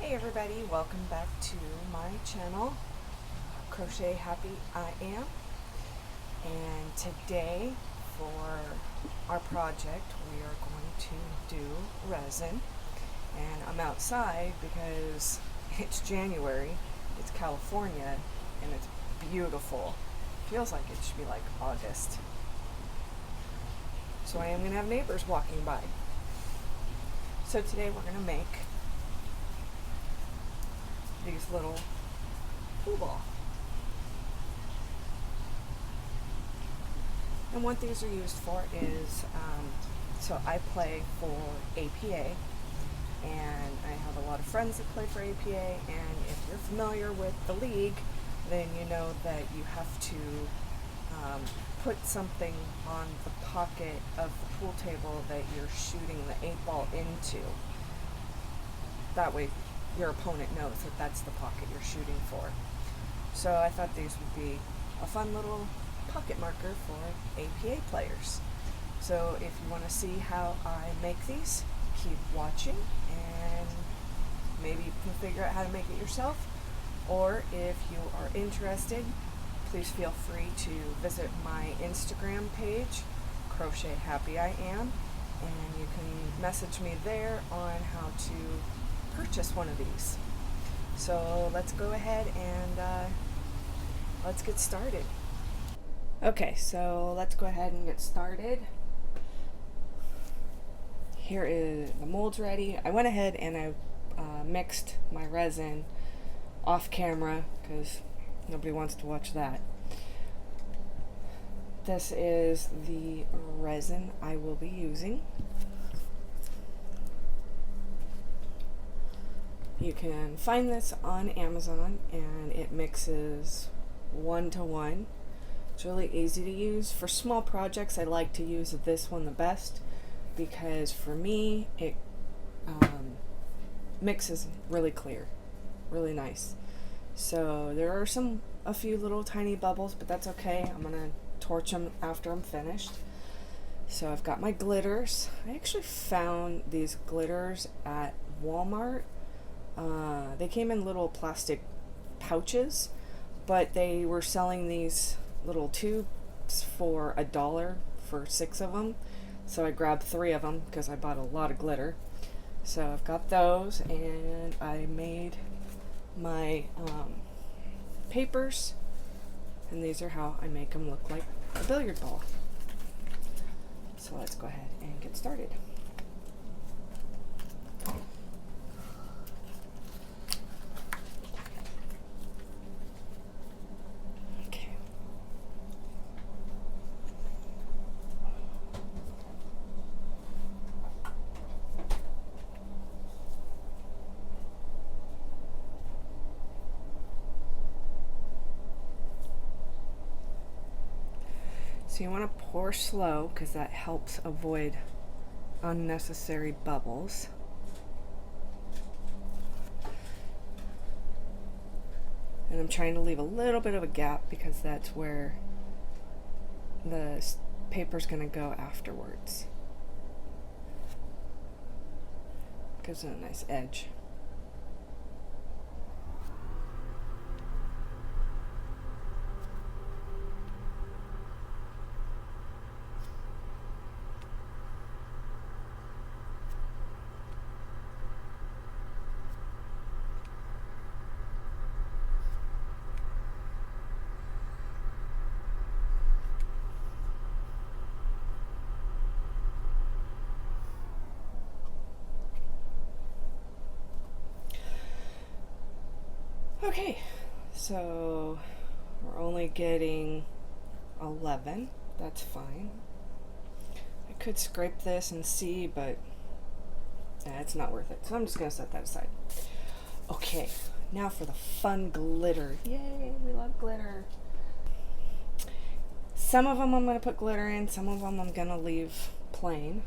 Hey everybody, welcome back to my channel, Crochet Happy I Am. And today for our project we are going to do resin. And I'm outside because it's January, it's California, and it's beautiful. Feels like it should be like August. So I am going to have neighbors walking by. So today we're going to make these little pool ball. And what these are used for is, so I play for APA, and I have a lot of friends that play for APA, and if you're familiar with the league, then you know that you have to put something on the pocket of the pool table that you're shooting the 8-ball into. That way your opponent knows that that's the pocket you're shooting for. So I thought these would be a fun little pocket marker for APA players. So if you want to see how I make these, keep watching and maybe you can figure out how to make it yourself. Or if you are interested, please feel free to visit my Instagram page, Crochet Happy I Am, and you can message me there on how to purchase one of these. So let's go ahead and let's get started. Okay, so let's go ahead and get started. Here is the molds ready. I went ahead and I mixed my resin off camera because nobody wants to watch that. This is the resin I will be using. You can find this on Amazon and it mixes 1-to-1. It's really easy to use. For small projects, I like to use this one the best because for me, it mixes really clear, really nice. So there are a few little tiny bubbles, but that's okay. I'm gonna torch them after I'm finished. So I've got my glitters. I actually found these glitters at Walmart. They came in little plastic pouches, but they were selling these little tubes for $1 for 6 of them. So I grabbed 3 of them because I bought a lot of glitter. So I've got those, and I made my papers, and these are how I make them look like a billiard ball. So let's go ahead and get started. So you want to pour slow because that helps avoid unnecessary bubbles. And I'm trying to leave a little bit of a gap because that's where the paper's going to go afterwards. Gives it a nice edge. Okay, so we're only getting 11. That's fine. I could scrape this and see, but it's not worth it. So I'm just going to set that aside. Okay, now for the fun glitter. Yay, we love glitter. Some of them I'm going to put glitter in, some of them I'm going to leave plain.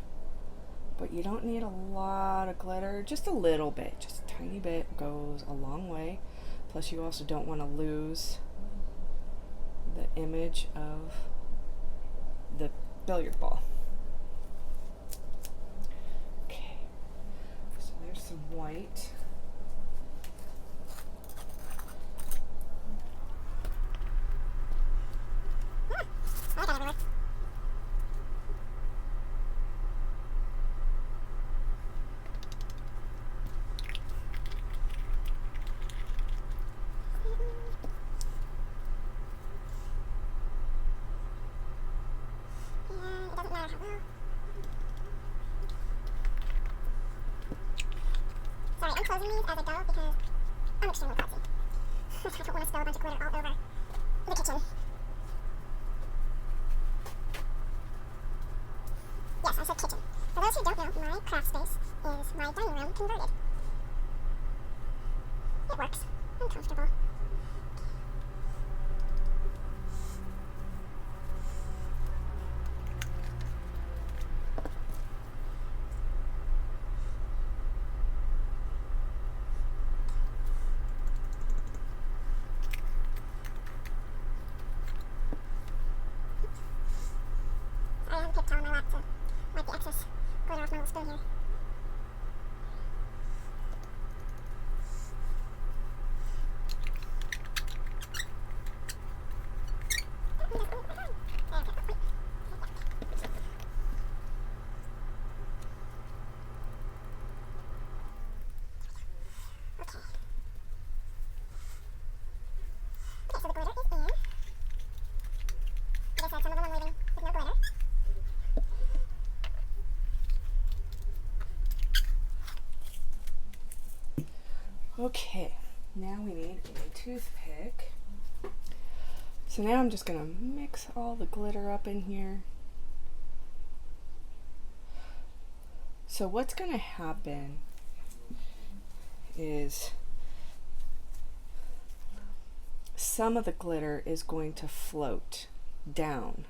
But you don't need a lot of glitter, just a little bit, just a tiny bit goes a long way. Plus you also don't want to lose the image of the billiard ball. Okay, so there's some white. using these as I go because I'm extremely klutzy. I don't want to spill a bunch of glitter all over the kitchen. Yes, I said kitchen. For those who don't know, my craft space is my dining room converted. It works. I'm comfortable. I have a paper towel in my lap, so might be excess glitter off my little spoon here. Okay, so the glitter is in. Like I said, some of them I'm leaving with no glitter. Okay, now we need a toothpick. So now I'm just going to mix all the glitter up in here. So what's going to happen is some of the glitter is going to float down.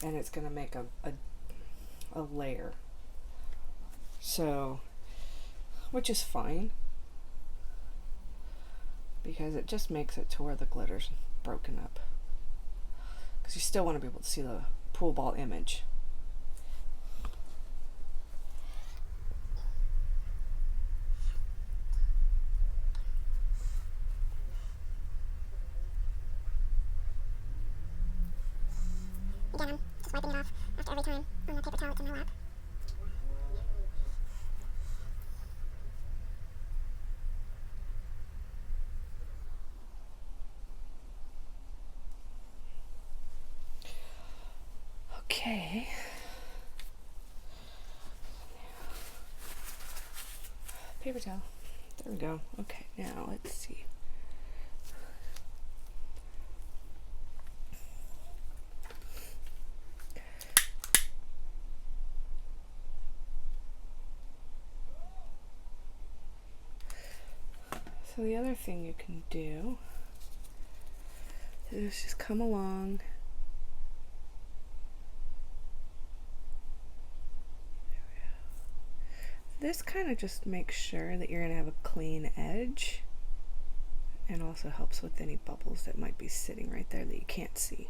And it's going to make a layer. So, which is fine, because it just makes it to where the glitter's broken up. Because you still want to be able to see the pool ball image. Again, I'm just wiping it off after every time on the paper towel that's in my lap. Okay. Paper towel. There we go. Okay, now let's see. So the other thing you can do is just come along. This kind of just makes sure that you're going to have a clean edge, and also helps with any bubbles that might be sitting right there that you can't see.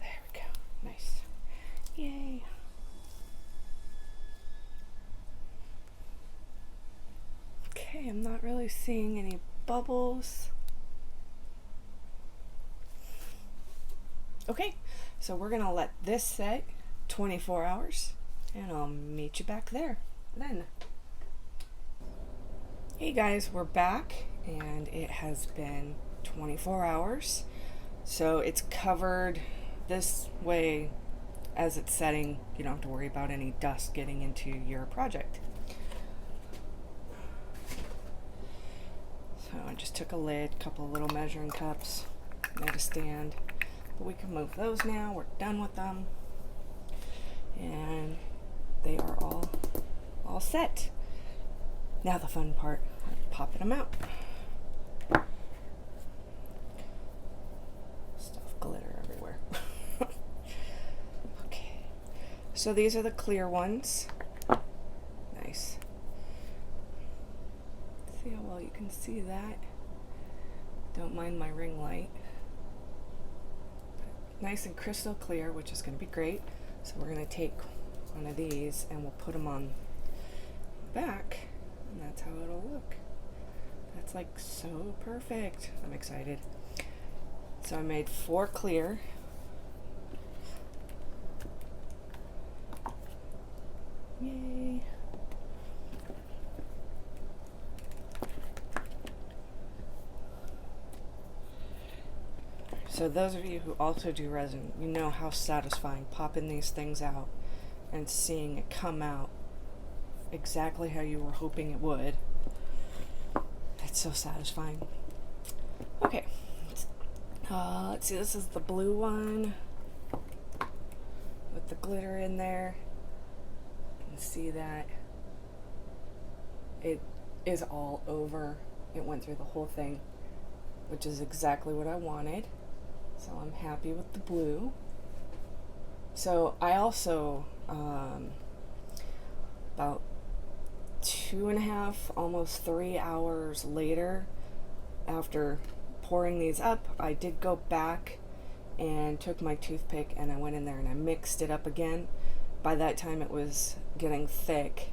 There we go. Nice. Yay. Okay, I'm not really seeing any bubbles. Okay, so we're gonna let this set 24 hours and I'll meet you back there then. Hey guys, we're back and it has been 24 hours. So it's covered this way as it's setting. You don't have to worry about any dust getting into your project. So I just took a lid, a couple of little measuring cups, made a stand. But we can move those now. We're done with them. And they are all set. Now the fun part, popping them out. Stuff glitter everywhere. Okay. So these are the clear ones. Nice. See how well you can see that? Don't mind my ring light. Nice and crystal clear, which is going to be great. So we're going to take one of these and we'll put them on the back, and that's how it'll look. That's like so perfect. I'm excited. So I made 4 clear. Yay. So those of you who also do resin, you know how satisfying popping these things out and seeing it come out exactly how you were hoping it would. It's so satisfying. Okay, let's see, this is the blue one with the glitter in there. You can see that it is all over. It went through the whole thing, which is exactly what I wanted. So I'm happy with the blue. So I also, about 2.5, almost 3 hours later, after pouring these up, I did go back and took my toothpick and I went in there and I mixed it up again. By that time it was getting thick,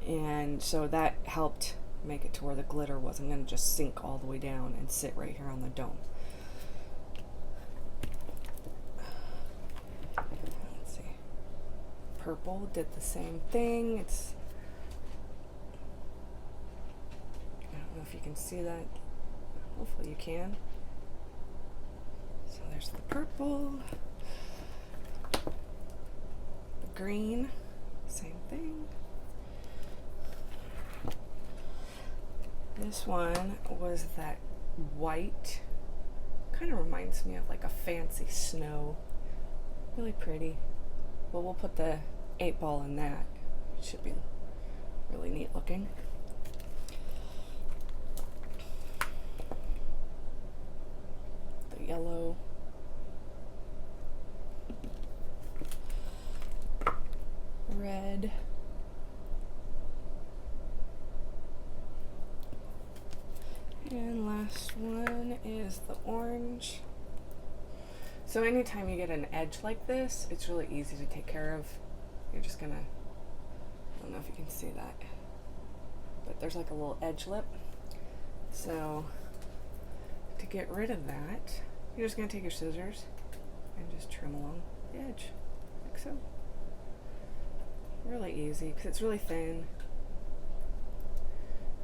and so that helped make it to where the glitter wasn't going to just sink all the way down and sit right here on the dome. Let's see. Purple did the same thing. I don't know if you can see that. Hopefully you can. So there's the purple. The green, same thing. This one was that white, kind of reminds me of like a fancy snow. Really pretty. But we'll put the 8-ball in that. It should be really neat looking. The yellow. Red. And last one is the orange. So anytime you get an edge like this, it's really easy to take care of. You're just gonna, I don't know if you can see that, but there's like a little edge lip. So to get rid of that, you're just gonna take your scissors and just trim along the edge, like so. Really easy, because it's really thin.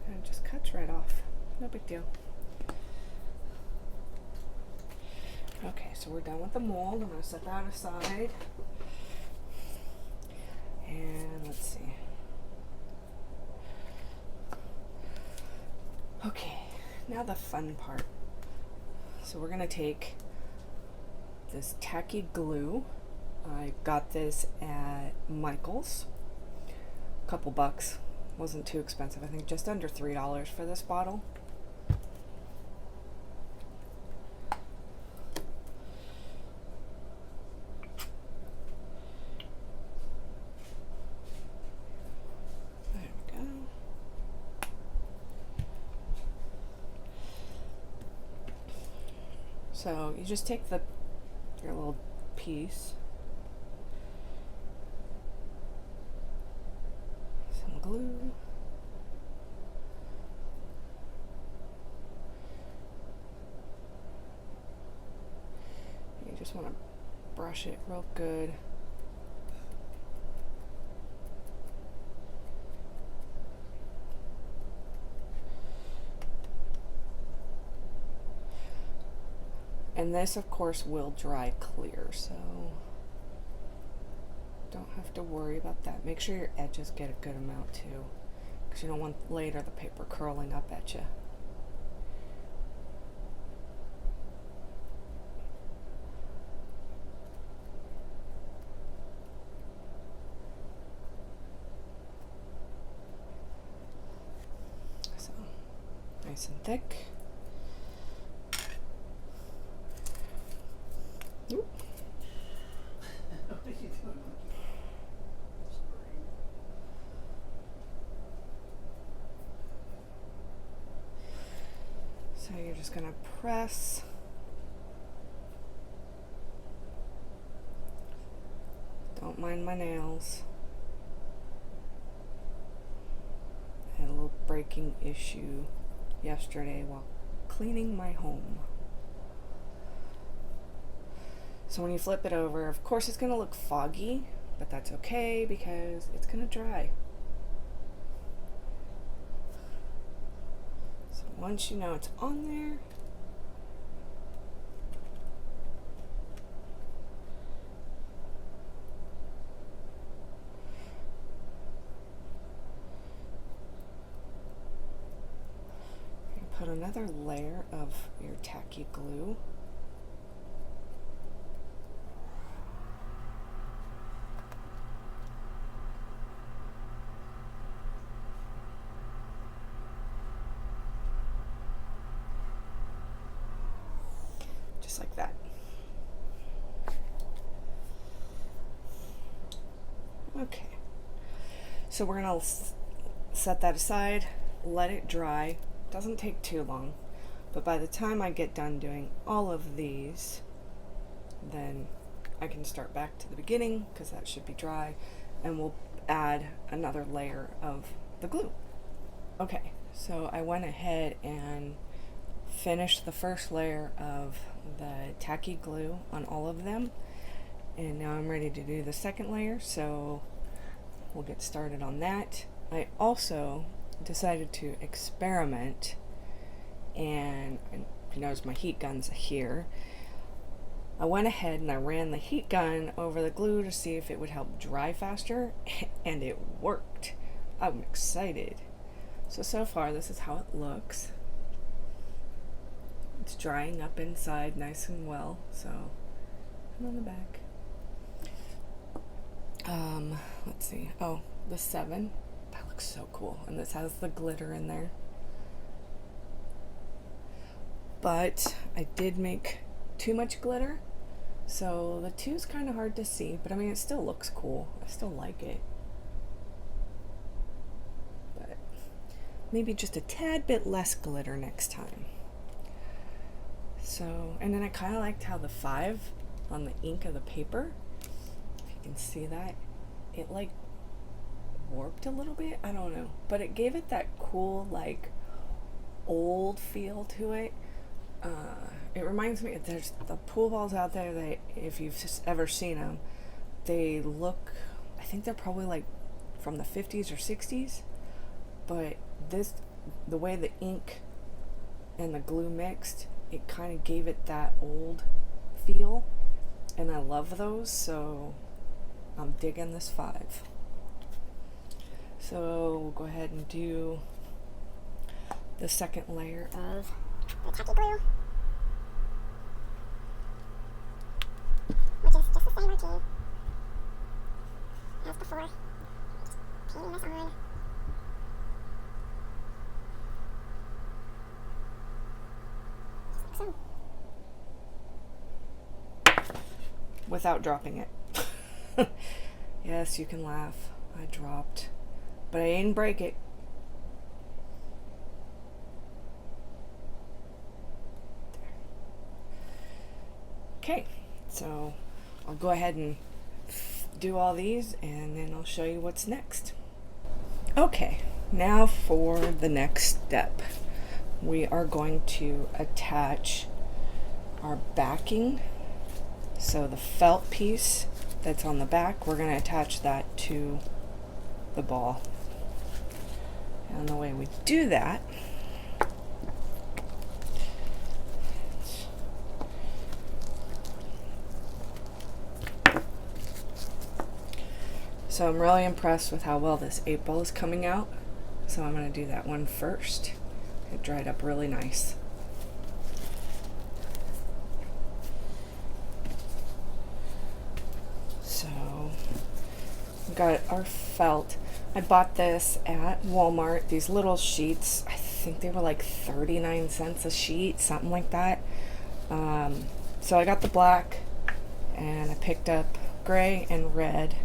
And it just cuts right off. No big deal. Okay, so we're done with the mold. I'm going to set that aside. And let's see. Okay, now the fun part. So we're going to take this Tacky Glue. I got this at Michael's. A couple bucks. Wasn't too expensive. I think just under $3 for this bottle. So you just take your little piece, some glue, you just want to brush it real good. And this, of course, will dry clear, so don't have to worry about that. Make sure your edges get a good amount too, because you don't want later the paper curling up at you. So, nice and thick. Oop. What are you doing? So you're just going to press. Don't mind my nails. I had a little breaking issue yesterday while cleaning my home. So when you flip it over, of course it's going to look foggy, but that's okay because it's going to dry. So once you know it's on there, another layer of your tacky glue. Just like that. Okay, so we're gonna set that aside, let it dry. Doesn't take too long, but by the time I get done doing all of these, then I can start back to the beginning because that should be dry, and we'll add another layer of the glue. Okay, so I went ahead and finished the first layer of the tacky glue on all of them, and now I'm ready to do the second layer, so we'll get started on that. I also decided to experiment, and you notice my heat gun's here. I went ahead and I ran the heat gun over the glue to see if it would help dry faster, and it worked. I'm excited. So far this is how it looks. It's drying up inside nice and well, so and on the back. Let's see. Oh, the 7. That looks so cool. And this has the glitter in there. But I did make too much glitter, so the 2 is kind of hard to see, but I mean, it still looks cool. I still like it. But maybe just a tad bit less glitter next time. So, and then I kind of liked how the 5 on the ink of the paper, if you can see that, it like warped a little bit. I don't know, but it gave it that cool, like, old feel to it. It reminds me, there's the pool balls out there that, if you've just ever seen them, they look, I think they're probably like from the 50s or 60s, but this, the way the ink and the glue mixed, it kind of gave it that old feel, and I love those, so I'm digging this 5. So we'll go ahead and do the second layer of the tacky glue, which is just the same routine as before. Just painting this on. Just like so. without dropping it. Yes, you can laugh. I dropped, but I didn't break it. Okay, so I'll go ahead and do all these, and then I'll show you what's next. Okay, now for the next step. We are going to attach our backing. So the felt piece that's on the back, we're going to attach that to the ball. And the way we do that, so I'm really impressed with how well this 8 ball is coming out. So I'm going to do that one first. It dried up really nice. So we got our felt. I bought this at Walmart, these little sheets. I think they were like 39 cents a sheet, something like that. So I got the black, and I picked up gray and red.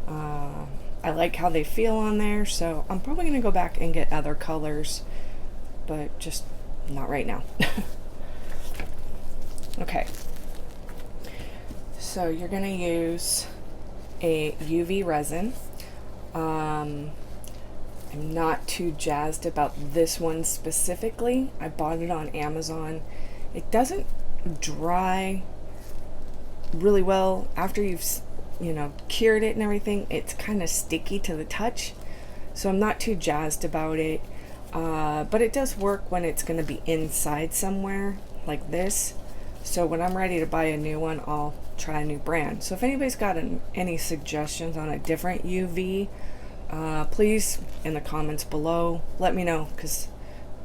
I like how they feel on there, so I'm probably going to go back and get other colors, but just not right now. Okay, so you're going to use a UV resin. I'm not too jazzed about this one specifically. I bought it on Amazon. It doesn't dry really well after you've cured it and everything. It's kind of sticky to the touch, so I'm not too jazzed about it, but it does work when it's going to be inside somewhere like this. So when I'm ready to buy a new one, I'll try a new brand. So if anybody's got any suggestions on a different UV, please in the comments below let me know, because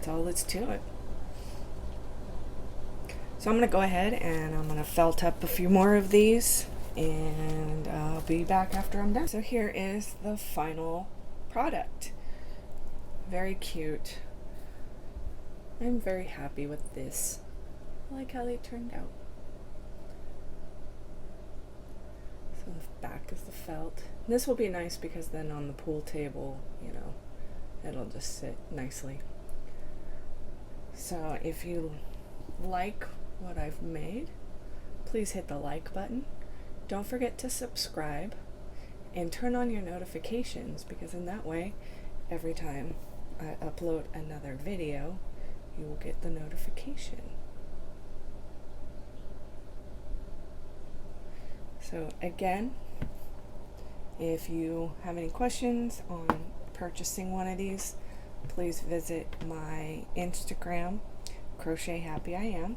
that's all that's to it. So I'm going to go ahead and I'm going to felt up a few more of these, and I'll be back after I'm done. So here is the final product. Very cute. I'm very happy with this. I like how they turned out. So the back is the felt. This will be nice because then on the pool table, you know, it'll just sit nicely. So if you like what I've made, please hit the like button. Don't forget to subscribe and turn on your notifications, because in that way, every time I upload another video, you will get the notification. So again, if you have any questions on purchasing one of these, please visit my Instagram, Crochet Happy I Am,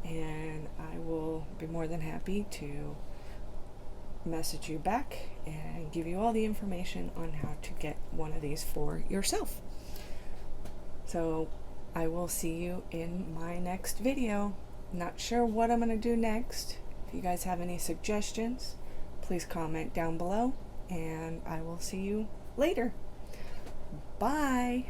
and I will be more than happy to message you back and give you all the information on how to get one of these for yourself. So I will see you in my next video. Not sure what I'm going to do next. If you guys have any suggestions, please comment down below, and I will see you later. Bye.